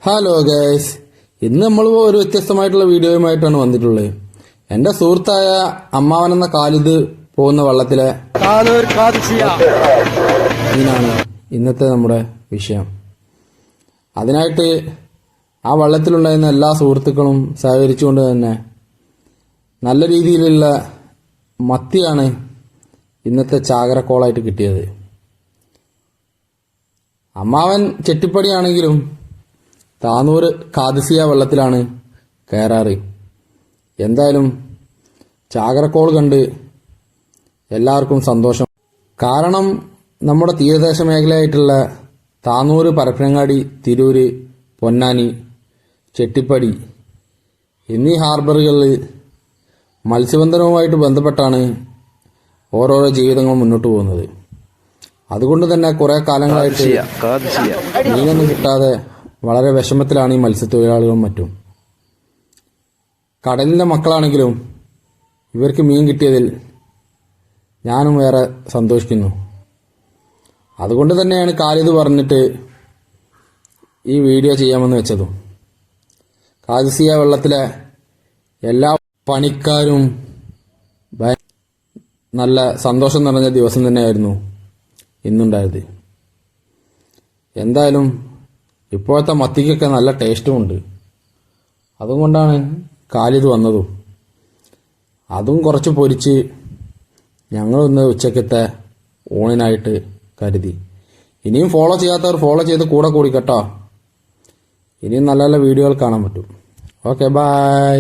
Hello guys, ഇന്ന് നമ്മൾ ഒരു വ്യത്യസ്തമായിട്ടുള്ള വീഡിയോയുമായിട്ടാണ് വന്നിട്ടുള്ളത്. എന്റെ സുഹൃത്തായ അമ്മാവൻ എന്ന ഖാലിദ് പോകുന്ന വള്ളത്തിലെ മീനാണ് ഇന്നത്തെ നമ്മുടെ വിഷയം. അതിനായിട്ട് ആ വള്ളത്തിലുണ്ടായിരുന്ന എല്ലാ സുഹൃത്തുക്കളും സഹകരിച്ചുകൊണ്ട് തന്നെ നല്ല രീതിയിലുള്ള മത്തിയാണ് ഇന്നത്തെ ചാകരക്കോളായിട്ട് കിട്ടിയത്. അമ്മാവൻ ചെട്ടിപ്പടിയാണെങ്കിലും താനൂർ കാദിസിയ വെള്ളത്തിലാണ് കയറാറ്. എന്തായാലും ചാകരക്കോൾ കണ്ട് എല്ലാവർക്കും സന്തോഷം. കാരണം നമ്മുടെ തീരദേശ മേഖലയായിട്ടുള്ള താനൂർ, പരപ്പനങ്ങാടി, തിരൂര്, പൊന്നാനി, ചെട്ടിപ്പടി എന്നീ ഹാർബറുകളിൽ മത്സ്യബന്ധനവുമായിട്ട് ബന്ധപ്പെട്ടാണ് ഓരോരോ ജീവിതങ്ങൾ മുന്നോട്ട് പോകുന്നത്. അതുകൊണ്ട് തന്നെ കുറെ കാലങ്ങളായിട്ട് മീനൊന്നും കിട്ടാതെ വളരെ വിഷമത്തിലാണ് ഈ മത്സ്യത്തൊഴിലാളികളും മറ്റും. കടലിൻ്റെ മക്കളാണെങ്കിലും ഇവർക്ക് മീൻ കിട്ടിയതിൽ ഞാനും വേറെ സന്തോഷിക്കുന്നു. അതുകൊണ്ട് തന്നെയാണ് ഖാലിദ് പറഞ്ഞിട്ട് ഈ വീഡിയോ ചെയ്യാമെന്ന് വെച്ചതും. കാദിസിയ വെള്ളത്തിലെ എല്ലാ പണിക്കാരും നല്ല സന്തോഷം നിറഞ്ഞ ദിവസം തന്നെയായിരുന്നു ഇന്നുണ്ടായത്. എന്തായാലും ഇപ്പോഴത്തെ മത്തിക്കൊക്കെ നല്ല ടേസ്റ്റും ഉണ്ട്. അതുകൊണ്ടാണ് ഖാലിദ് വന്നതും. അതും കുറച്ച് പൊരിച്ച് ഞങ്ങളിന്ന് ഉച്ചക്കത്തെ ഊണിനായിട്ട് കരുതി. ഇനിയും ഫോളോ ചെയ്യാത്തവർ ഫോളോ ചെയ്ത് കൂടെ കൂടി കേട്ടോ. ഇനിയും നല്ല നല്ല വീഡിയോകൾ കാണാൻ പറ്റും. Okay, by.